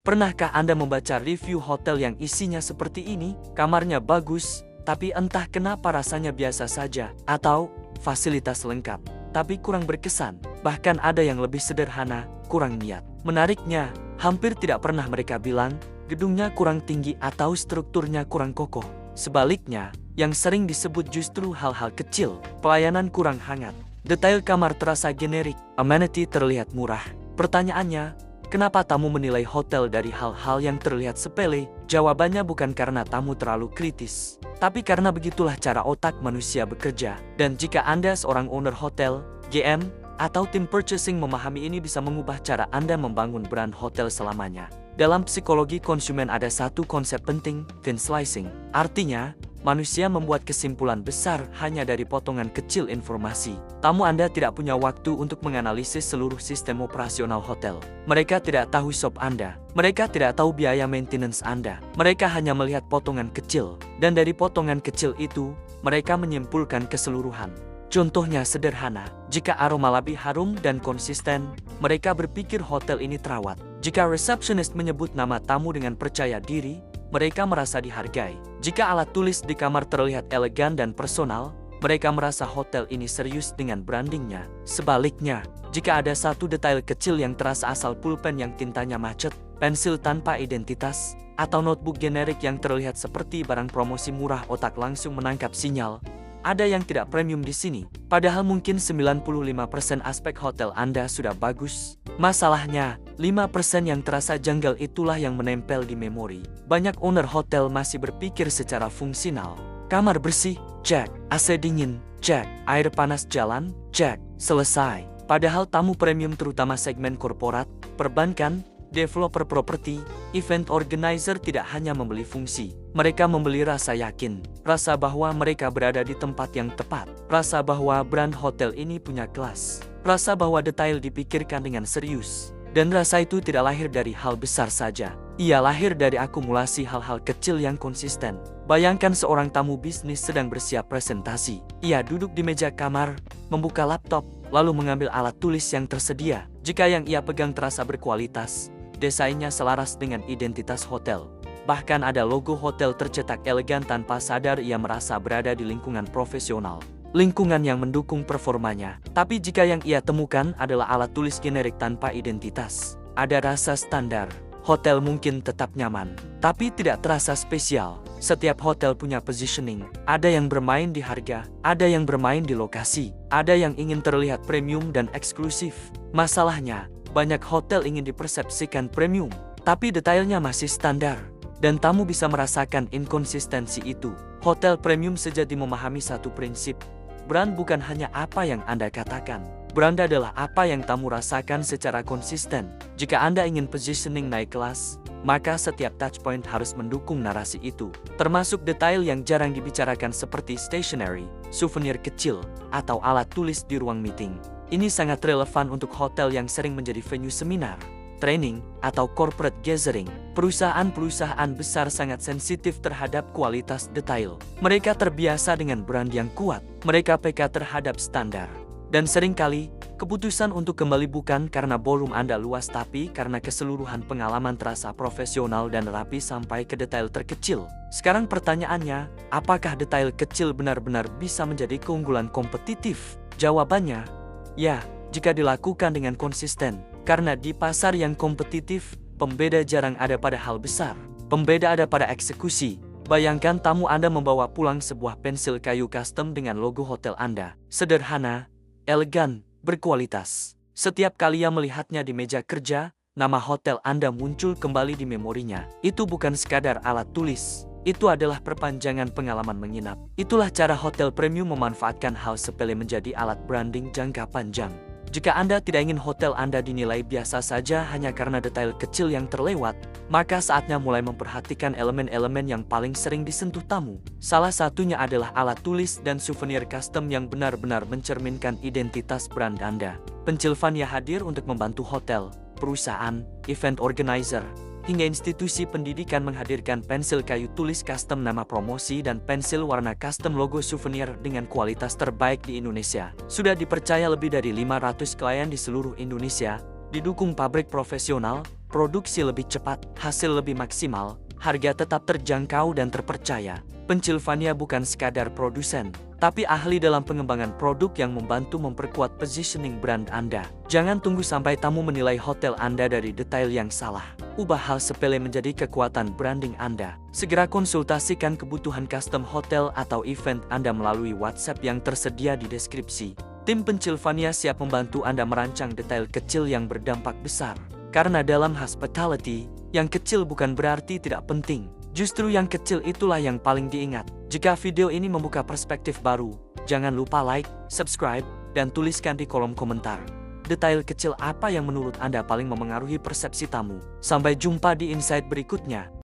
Pernahkah Anda membaca review hotel yang isinya seperti ini? Kamarnya bagus, tapi entah kenapa rasanya biasa saja. Atau, fasilitas lengkap, tapi kurang berkesan. Bahkan ada yang lebih sederhana, kurang niat. Menariknya, hampir tidak pernah mereka bilang, gedungnya kurang tinggi atau strukturnya kurang kokoh. Sebaliknya, yang sering disebut justru hal-hal kecil, pelayanan kurang hangat, detail kamar terasa generik, amenity terlihat murah. Pertanyaannya, kenapa tamu menilai hotel dari hal-hal yang terlihat sepele? Jawabannya bukan karena tamu terlalu kritis, tapi karena begitulah cara otak manusia bekerja. Dan jika Anda seorang owner hotel, GM, atau tim purchasing memahami ini bisa mengubah cara Anda membangun brand hotel selamanya. Dalam psikologi konsumen ada satu konsep penting, thin slicing. Artinya, manusia membuat kesimpulan besar hanya dari potongan kecil informasi. Tamu Anda tidak punya waktu untuk menganalisis seluruh sistem operasional hotel. Mereka tidak tahu shop Anda. Mereka tidak tahu biaya maintenance Anda. Mereka hanya melihat potongan kecil. Dan dari potongan kecil itu, mereka menyimpulkan keseluruhan. Contohnya sederhana, jika aroma lebih harum dan konsisten, mereka berpikir hotel ini terawat. Jika resepsionis menyebut nama tamu dengan percaya diri, mereka merasa dihargai. Jika alat tulis di kamar terlihat elegan dan personal, mereka merasa hotel ini serius dengan brandingnya. Sebaliknya, jika ada satu detail kecil yang terasa asal pulpen yang tintanya macet, pensil tanpa identitas, atau notebook generik yang terlihat seperti barang promosi murah, otak langsung menangkap sinyal. Ada yang tidak premium di sini, padahal mungkin 95% aspek hotel Anda sudah bagus. Masalahnya, 5% yang terasa janggal itulah yang menempel di memori. Banyak owner hotel masih berpikir secara fungsional. Kamar bersih, cek. AC dingin, cek. Air panas jalan, cek. Selesai. Padahal tamu premium terutama segmen korporat, perbankan, developer properti, event organizer tidak hanya membeli fungsi. Mereka membeli rasa yakin, rasa bahwa mereka berada di tempat yang tepat, rasa bahwa brand hotel ini punya kelas, rasa bahwa detail dipikirkan dengan serius. Dan rasa itu tidak lahir dari hal besar saja. Ia lahir dari akumulasi hal-hal kecil yang konsisten. Bayangkan seorang tamu bisnis sedang bersiap presentasi. Ia duduk di meja kamar, membuka laptop, lalu mengambil alat tulis yang tersedia. Jika yang ia pegang terasa berkualitas, desainnya selaras dengan identitas hotel. Bahkan ada logo hotel tercetak elegan, tanpa sadar ia merasa berada di lingkungan profesional. Lingkungan yang mendukung performanya. Tapi jika yang ia temukan adalah alat tulis generik tanpa identitas, ada rasa standar, hotel mungkin tetap nyaman, tapi tidak terasa spesial. Setiap hotel punya positioning. Ada yang bermain di harga, ada yang bermain di lokasi, ada yang ingin terlihat premium dan eksklusif. Masalahnya, banyak hotel ingin dipersepsikan premium, tapi detailnya masih standar. Dan tamu bisa merasakan inkonsistensi itu. Hotel premium sejati memahami satu prinsip. Brand bukan hanya apa yang Anda katakan. Brand adalah apa yang tamu rasakan secara konsisten. Jika Anda ingin positioning naik kelas, maka setiap touchpoint harus mendukung narasi itu. Termasuk detail yang jarang dibicarakan seperti stationery, souvenir kecil, atau alat tulis di ruang meeting. Ini sangat relevan untuk hotel yang sering menjadi venue seminar, training, atau corporate gathering. Perusahaan-perusahaan besar sangat sensitif terhadap kualitas detail. Mereka terbiasa dengan brand yang kuat. Mereka peka terhadap standar. Dan seringkali, keputusan untuk kembali bukan karena ballroom Anda luas, tapi karena keseluruhan pengalaman terasa profesional dan rapi sampai ke detail terkecil. Sekarang pertanyaannya, apakah detail kecil benar-benar bisa menjadi keunggulan kompetitif? Jawabannya, ya, jika dilakukan dengan konsisten. Karena di pasar yang kompetitif, pembeda jarang ada pada hal besar. Pembeda ada pada eksekusi. Bayangkan tamu Anda membawa pulang sebuah pensil kayu custom dengan logo hotel Anda. Sederhana, elegan, berkualitas. Setiap kali ia melihatnya di meja kerja, nama hotel Anda muncul kembali di memorinya. Itu bukan sekadar alat tulis. Itu adalah perpanjangan pengalaman menginap. Itulah cara hotel premium memanfaatkan hal sepele menjadi alat branding jangka panjang. Jika Anda tidak ingin hotel Anda dinilai biasa saja hanya karena detail kecil yang terlewat, maka saatnya mulai memperhatikan elemen-elemen yang paling sering disentuh tamu. Salah satunya adalah alat tulis dan souvenir custom yang benar-benar mencerminkan identitas brand Anda. Pensilvania hadir untuk membantu hotel, perusahaan, event organizer, hingga institusi pendidikan menghadirkan pensil kayu tulis custom nama promosi dan pensil warna custom logo souvenir dengan kualitas terbaik di Indonesia. Sudah dipercaya lebih dari 500 klien di seluruh Indonesia, Didukung pabrik profesional, produksi lebih cepat, hasil lebih maksimal, harga tetap terjangkau dan terpercaya. Pennsylvania bukan sekadar produsen, tapi ahli dalam pengembangan produk yang membantu memperkuat positioning brand Anda. Jangan tunggu sampai tamu menilai hotel Anda dari detail yang salah. Ubah hal sepele menjadi kekuatan branding Anda. Segera konsultasikan kebutuhan custom hotel atau event Anda melalui WhatsApp yang tersedia di deskripsi. Tim Pennsylvania siap membantu Anda merancang detail kecil yang berdampak besar. Karena dalam hospitality, yang kecil bukan berarti tidak penting. Justru yang kecil itulah yang paling diingat. Jika video ini membuka perspektif baru, jangan lupa like, subscribe, dan tuliskan di kolom komentar. Detail kecil apa yang menurut Anda paling memengaruhi persepsi tamu? Sampai jumpa di insight berikutnya.